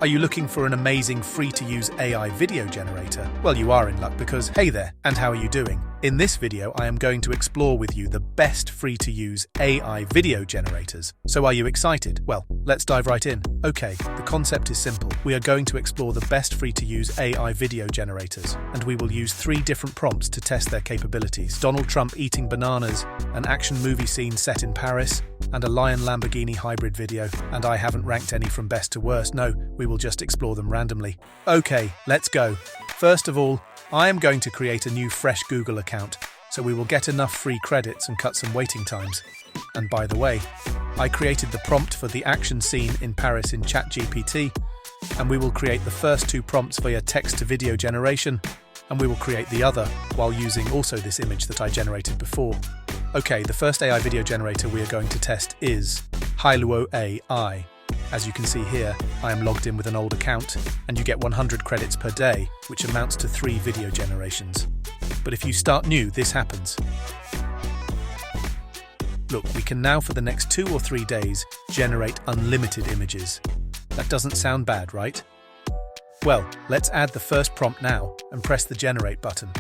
Are you looking for an amazing free-to-use AI video generator? Well, you are in luck because, hey there, and how are you doing? In this video, I am going to explore with you the best free-to-use AI video generators. So are you excited? Well, let's dive right in. Okay, the concept is simple. We are going to explore the best free-to-use AI video generators, and we will use 3 different prompts to test their capabilities. Donald Trump eating bananas, an action movie scene set in Paris, and a Lion-Lamborghini hybrid video. And I haven't ranked any from best to worst. No, we will just explore them randomly. Okay, let's go. First of all, I am going to create a new fresh Google account, so we will get enough free credits and cut some waiting times. And by the way, I created the prompt for the action scene in Paris in ChatGPT, and we will create the first 2 prompts via text-to-video generation, and we will create the other while using also this image that I generated before. Okay, the first AI video generator we are going to test is Hailuo AI. As you can see here, I am logged in with an old account, and you get 100 credits per day, which amounts to 3 video generations. But if you start new, this happens. Look, we can now for the next 2 or 3 days generate unlimited images. That doesn't sound bad, right? Well, let's add the first prompt now and press the generate button.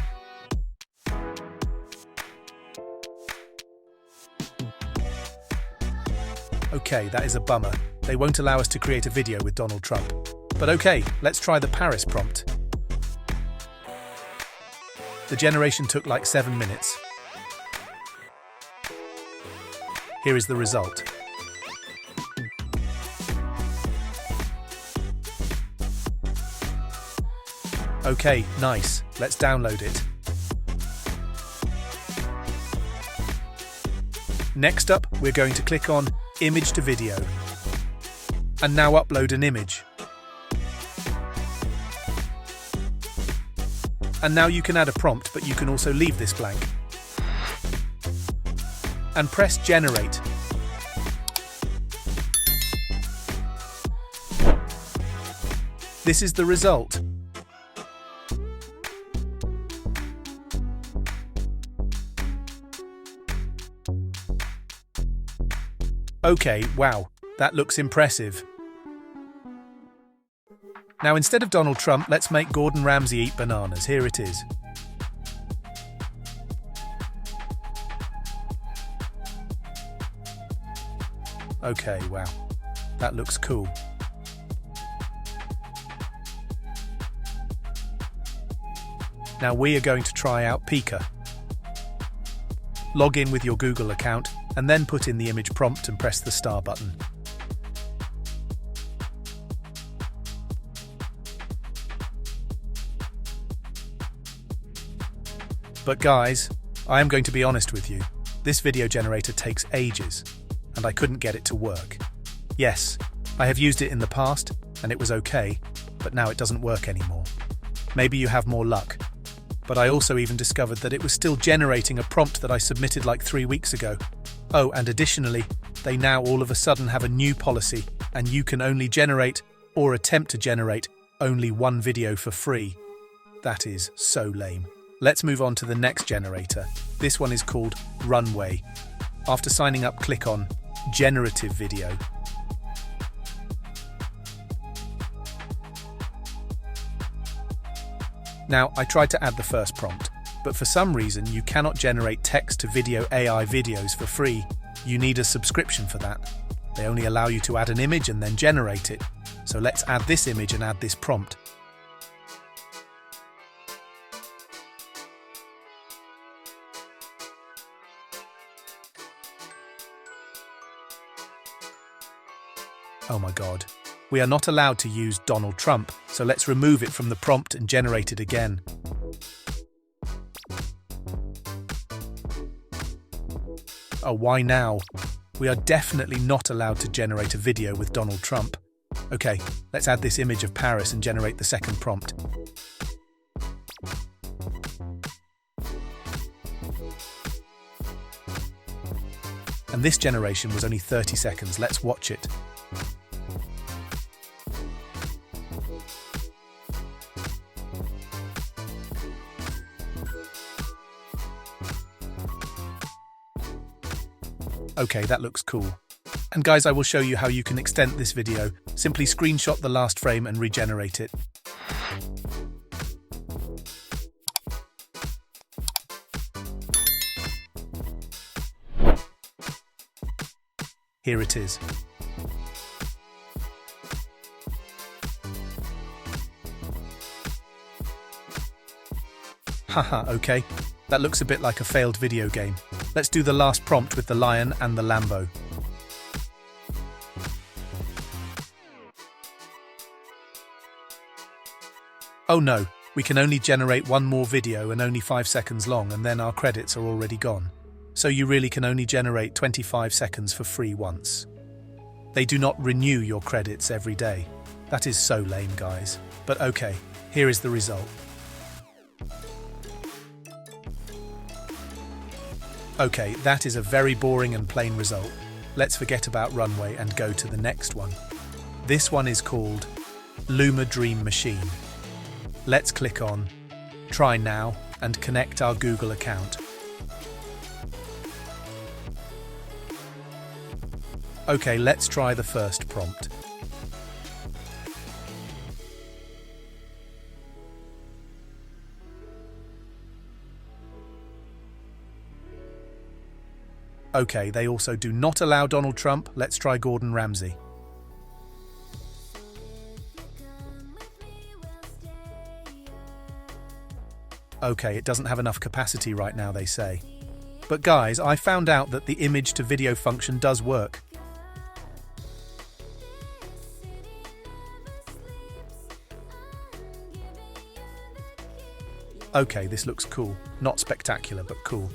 Okay, that is a bummer. They won't allow us to create a video with Donald Trump. But okay, let's try the Paris prompt. The generation took like 7 minutes. Here is the result. Okay, nice. Let's download it. Next up, we're going to click on Image to Video. And now upload an image. And now you can add a prompt, but you can also leave this blank. And press Generate. This is the result. Okay, wow, that looks impressive. Now instead of Donald Trump, let's make Gordon Ramsay eat bananas. Here it is. Okay, wow, that looks cool. Now we are going to try out Pika. Log in with your Google account and then put in the image prompt and press the star button. But guys, I am going to be honest with you. This video generator takes ages, and I couldn't get it to work. Yes, I have used it in the past, and it was okay, but now it doesn't work anymore. Maybe you have more luck. But I also even discovered that it was still generating a prompt that I submitted like 3 weeks ago. Oh, and additionally, they now all of a sudden have a new policy, and you can only generate, or attempt to generate, only 1 video for free. That is so lame. Let's move on to the next generator. This one is called Runway. After signing up, click on Generative Video. Now, I tried to add the first prompt, but for some reason you cannot generate text-to-video AI videos for free. You need a subscription for that. They only allow you to add an image and then generate it. So let's add this image and add this prompt. Oh my god. We are not allowed to use Donald Trump, so let's remove it from the prompt and generate it again. Oh, why now? We are definitely not allowed to generate a video with Donald Trump. Okay, let's add this image of Paris and generate the second prompt. And this generation was only 30 seconds. Let's watch it. Okay, that looks cool. And guys, I will show you how you can extend this video. Simply screenshot the last frame and regenerate it. Here it is. Haha, okay. That looks a bit like a failed video game. Let's do the last prompt with the lion and the Lambo. Oh no, we can only generate one more video and only 5 seconds long, and then our credits are already gone. So you really can only generate 25 seconds for free once. They do not renew your credits every day. That is so lame, guys. But okay, here is the result. Okay, that is a very boring and plain result. Let's forget about Runway and go to the next one. This one is called Luma Dream Machine. Let's click on Try Now and connect our Google account. Okay, let's try the first prompt. Okay, they also do not allow Donald Trump. Let's try Gordon Ramsay. Okay, it doesn't have enough capacity right now, they say. But guys, I found out that the image to video function does work. Okay, this looks cool. Not spectacular, but cool.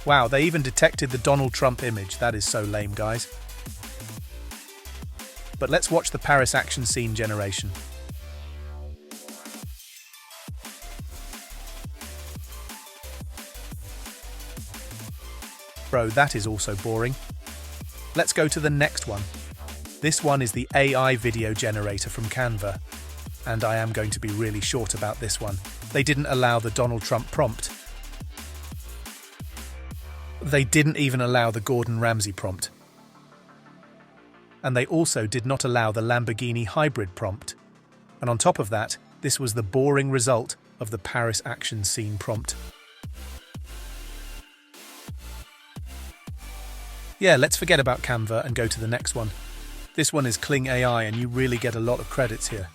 Wow, they even detected the Donald Trump image. That is so lame, guys. But let's watch the Paris action scene generation. Bro, that is also boring. Let's go to the next one. This one is the AI video generator from Canva. And I am going to be really short about this one. They didn't allow the Donald Trump prompt. They didn't even allow the Gordon Ramsay prompt. And they also did not allow the Lamborghini hybrid prompt. And on top of that, this was the boring result of the Paris action scene prompt. Yeah, let's forget about Canva and go to the next one. This one is Kling AI, and you really get a lot of credits here.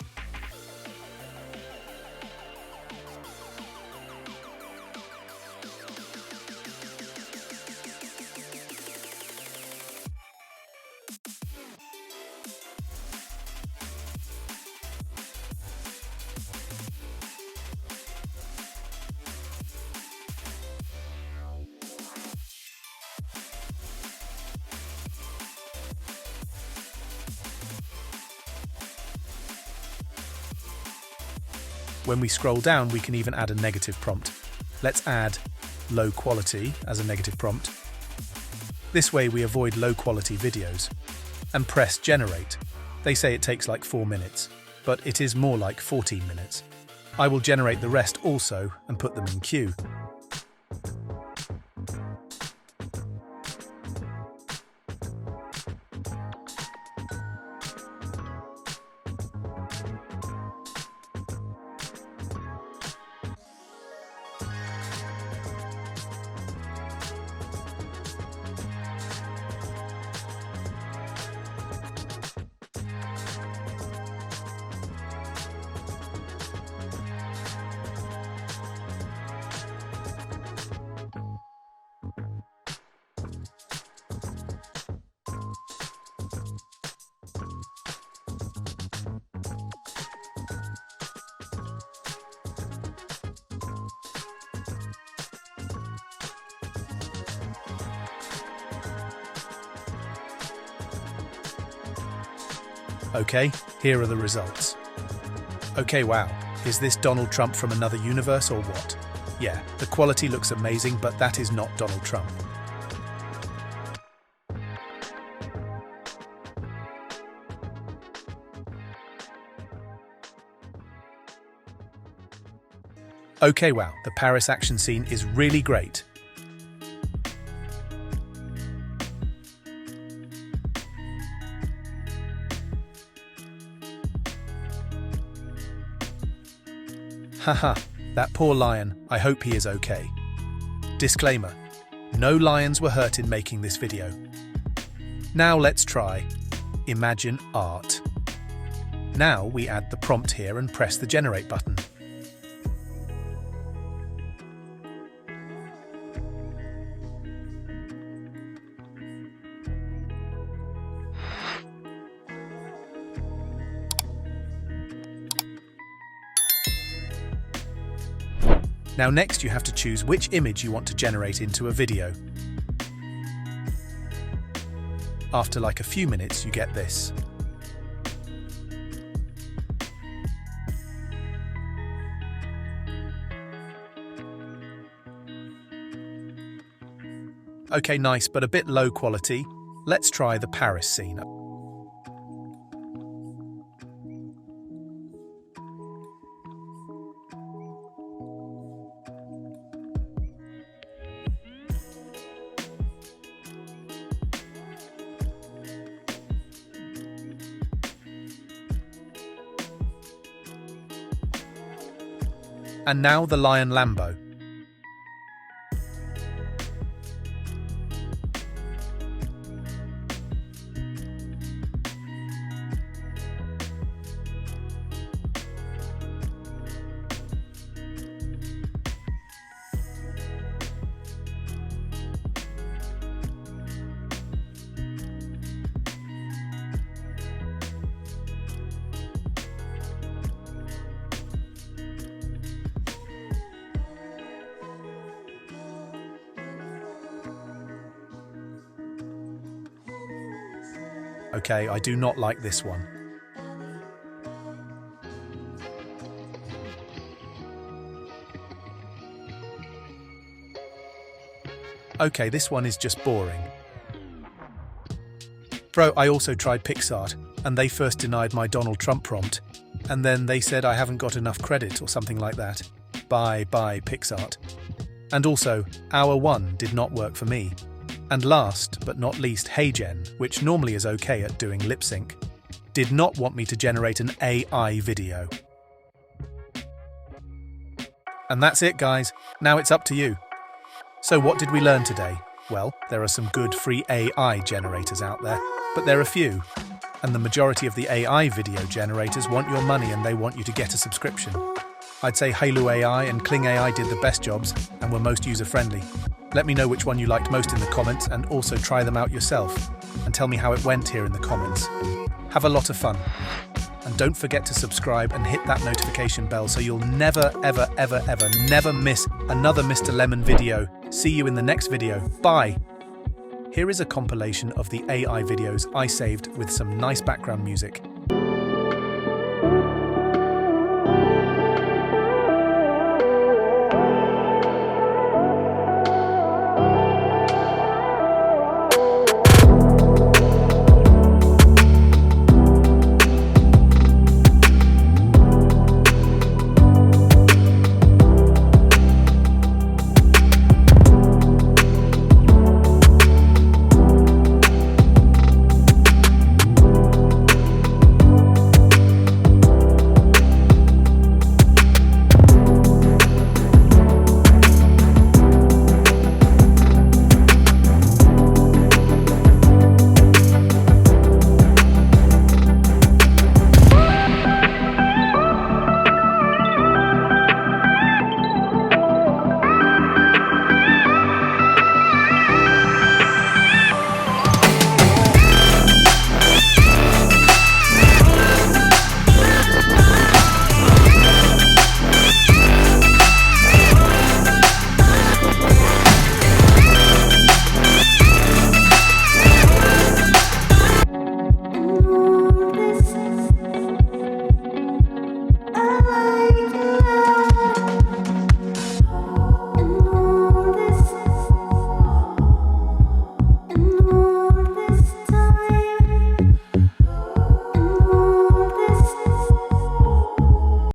When we scroll down, we can even add a negative prompt. Let's add low quality as a negative prompt. This way we avoid low quality videos. And press generate. They say it takes like 4 minutes, but it is more like 14 minutes. I will generate the rest also and put them in queue. Okay, here are the results. Okay, wow. Is this Donald Trump from another universe or what? Yeah, the quality looks amazing, but that is not Donald Trump. Okay, wow, the Paris action scene is really great. Haha, that poor lion, I hope he is okay. Disclaimer, no lions were hurt in making this video. Now let's try Imagine Art. Now we add the prompt here and press the generate button. Now next you have to choose which image you want to generate into a video. After like a few minutes you get this. Okay, nice, but a bit low quality. Let's try the Paris scene. And now the Lion-Lambo. Okay, I do not like this one. Okay, this one is just boring. Bro, I also tried PixArt, and they first denied my Donald Trump prompt, and then they said I haven't got enough credit or something like that. Bye, PixArt. And also, Hour 1 did not work for me. And last but not least, HeyGen, which normally is okay at doing lip sync, did not want me to generate an AI video. And that's it, guys. Now it's up to you. So what did we learn today? Well, there are some good free AI generators out there, but they're a few. And the majority of the AI video generators want your money and they want you to get a subscription. I'd say Hailuo AI and Kling AI did the best jobs and were most user-friendly. Let me know which one you liked most in the comments and also try them out yourself and tell me how it went here in the comments. Have a lot of fun. And don't forget to subscribe and hit that notification bell so you'll never miss another Mr. Lemon video. See you in the next video. Bye! Here is a compilation of the AI videos I saved with some nice background music.